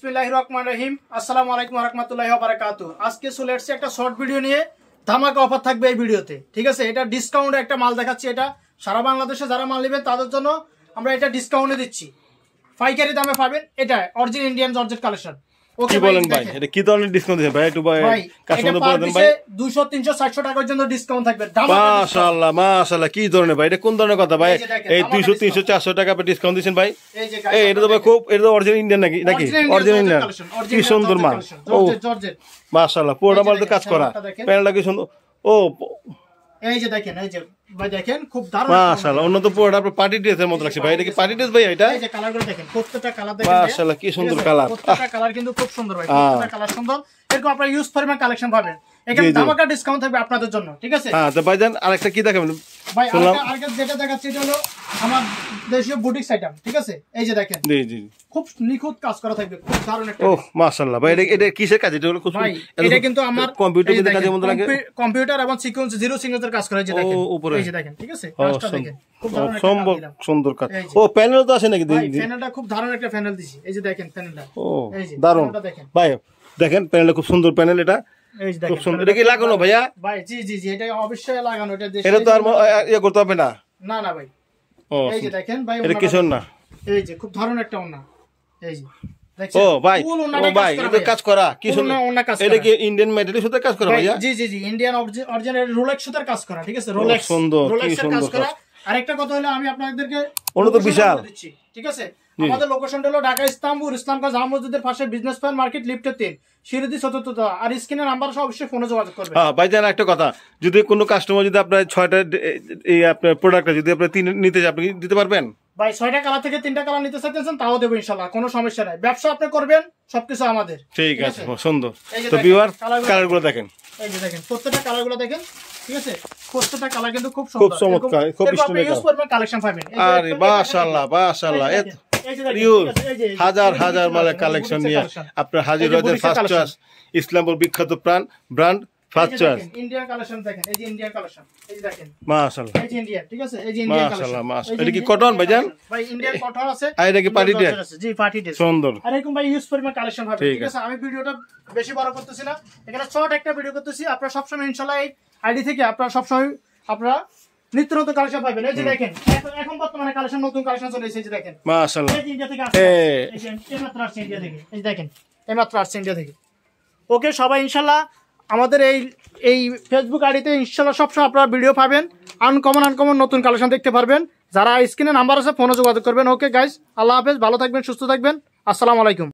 বিসমিল্লাহির রহমানির রহিম। আসসালামু আলাইকুম ওয়া রাহমাতুল্লাহি ওয়া বারাকাতুহু। আজকে চলে আসছে একটা শর্ট ভিডিও নিয়ে, ধামাকা অফার থাকবে এই ভিডিওতে। ঠিক আছে, এটা ডিসকাউন্টে একটা মাল দেখাচ্ছি। এটা সারা বাংলাদেশে যারা মাল নেবেন তাদের জন্য আমরা এটা ডিসকাউন্টে দিচ্ছি, পাইকারি দামে পাবেন। এটা অরিজিনাল ইন্ডিয়ান জর্জেট কালেকশন। ওকে বলেন ভাই, এটা কি ধরনের ডিসকাউন্ট দিবেন ভাই? একটু ভাই কাস্টমারদের বলে দেন ভাই। 200 300 400 টাকার জন্য ডিসকাউন্ট থাকবে। মাশাআল্লাহ মাশাআল্লাহ, কি ধরনের ভাই? এটা কোন ধরনের কথা ভাই? এই 200 300 400 টাকা পে ডিসকাউন্ট দিবেন ভাই? এই এটা তো ভাই খুব, এটা তো অরিজিনাল ইন্ডিয়ান নাকি? অরিজিনাল ইন্ডিয়ান, কি সুন্দর মাল। ও মাশাআল্লাহ, পুরো মাল তো কাজ করা, প্যানেলটা কি সুন্দর। ও এই যে দেখেন, এই যে ভাই দেখেন, খুব দারুণ মাশাআল্লাহ। অন্য তো পুরোটা আপনার পার্টি ড্রেসের মতো লাগছে ভাই। এটা কি পার্টি ড্রেস ভাই? এটা এই যে কালারগুলো দেখেন, প্রত্যেকটা কালার দেখেন মাশাআল্লাহ, কি সুন্দর কালার। প্রত্যেকটা কালার কিন্তু খুব সুন্দর ভাই, প্রত্যেকটা কালার সুন্দর। এরকম আপনারা ইউজ পরিমাণ কালেকশন পাবেন। এখানে ধামাকা ডিসকাউন্ট থাকবে আপনাদের জন্য। ঠিক আছে, হ্যাঁ। তো ভাইজান আরেকটা কি দেখাবেন ভাই? আরেকটা যেটা দেখাচ্ছি এটা হলো আমার দেশীয় বুটিক্স আইটেম। ঠিক আছে, এই যে দেখেন, জি জি, খুব নিখুঁত কাজ করা থাকবে, খুব দারুণ একটা। ওহ মাশাআল্লাহ ভাই, এটা কিসের কাজ? এটা হলো খুব, এটা কিন্তু আমার কম্পিউটারের কাজের মতো লাগে। কম্পিউটার এবং সিকোয়েন্স জিরো সিগনেচার কাজ করে। এই যে দেখেন উপরে, এই যে দেখেন। ঠিক আছে, কাজটা দেখেন, খুব দারুণ একটা সুন্দর কাজ। ও প্যানেল তো আছে নাকি? প্যানেলটা খুব দারুণ একটা প্যানেল দিছি। এই যে দেখেন প্যানেলটা, ও এই যে দারুণ ভাই। দেখেন প্যানেলটা খুব সুন্দর প্যানেল। এটা এই যে দেখেন, খুব সুন্দর। এটা কি লাগানো ভাইয়া? ভাই জি জি জি, এটা অবশ্যই লাগানো। এটা তো আর ইয়ে করতে হবে না? না না ভাই। ও এই যে দেখেন ভাই, এটা কিসের না? এই যে খুব দারুণ একটা ওন্না। এই যে ও ভাই, ও ভাই, এটা কাজ করা কি সুন্দর। এটা কি ইন্ডিয়ান মেটালের সাথে কাজ করা ভাইয়া? জি জি জি, ইন্ডিয়ান অরিজিনাল রোলেক্স সুতার কাজ করা। ঠিক আছে, রোলেক্স সুন্দর, কি রোলেক্সের কাজ সুন্দর করা। আরেকটা কথা হলো, আমি আপনাদেরকে তো বিশাল দিচ্ছি। ঠিক আছে, আমাদের লোকেশনটা হলো ঢাকা ইস্তাম্বুল ইসলামগঞ্জ জামা মসজিদের পাশে, বিজনেস পয়েন্ট মার্কেট, লিফটের 3, সিঁড়ি 74। আর স্ক্রিনের নাম্বার অবশ্যই ফোনে যোগাযোগ করবেন। হ্যাঁ ভাইজান, একটা কথা, যদি কোনো কাস্টমার যদি আপনার 6টা এই আপনার প্রোডাক্টটা যদি আপনি 3 নিতে চান, আপনি দিতে পারবেন ভাই? 6টা কালার থেকে 3টা কালার নিতে চাইতেছেন, তাও দেবো ইনশাআল্লাহ, কোনো সমস্যা নাই। ব্যবসা আপনি করবেন, সবকিছু আমাদের। ঠিক আছে, সুন্দর। তো ভিউয়ার কালারগুলো দেখেন, এই যে দেখেন, প্রত্যেকটা কালারগুলো দেখেন। ঠিক আছে, প্রত্যেকটা কালার কিন্তু খুব সুন্দর, খুব চমৎকার, খুব স্টাইলিশ ইউজ করবেন, কালেকশন পাবেন। আরে মাশাআল্লাহ মাশাআল্লাহ, হাজার হাজার মালের কালেকশন নিয়ে আপনার হাজির হয়েছে ফার্স্ট চয়েস, ইসলামপুর বিখ্যাত brand first choice Indian collection. দেখেন এই যে ইন্ডিয়ান কালেকশন, এই যে দেখেন মাশাআল্লাহ, এই যে ইন্ডিয়ান। ঠিক আছে, এই যে ইন্ডিয়ান কালেকশন মাশাআল্লাহ মাশাআল্লাহ। এটা কি কটন ভাইজান? ভাই ইন্ডিয়ান কটন আছে। আর এটা কি পার্টি ড্রেস? জি পার্টি ড্রেস, সুন্দর। আর এরকম ভাই ইউজ পরিমাণ কালেকশন হবে। ঠিক আছে, আমি ভিডিওটা বেশি বড় করতেছি না, এখানে শর্ট একটা ভিডিও করতেছি। আপনারা সবসময় ইনশাআল্লাহ এই আইডি থেকে আপনারা সবসময় আপনারা নিত্য নতুন কালেকশন পাবেন। এই যে দেখেন, এখন বর্তমানে কালেকশন, নতুন কালেকশন চলে এসেছে। এই যে দেখেন মাশাআল্লাহ, এই ইন্ডিয়া থেকে আসছে, এই যে এইমাত্র আসছে ইন্ডিয়া থেকে। এই যে দেখেন, এইমাত্র আসছে ইন্ডিয়া থেকে। ওকে, সবাই ইনশাআল্লাহ আমাদের এই ফেসবুক আইডিতে ইনশাআল্লাহ সবসময় আপনারা ভিডিও পাবেন, আনকমন নতুন কালেকশন দেখতে পারবেন। যারা স্ক্রিনে নাম্বার আছে ফোনে যোগাযোগ করবেন। ওকে গাইস, আল্লাহ হাফেজ, ভালো থাকবেন, সুস্থ থাকবেন, আসসালামু আলাইকুম।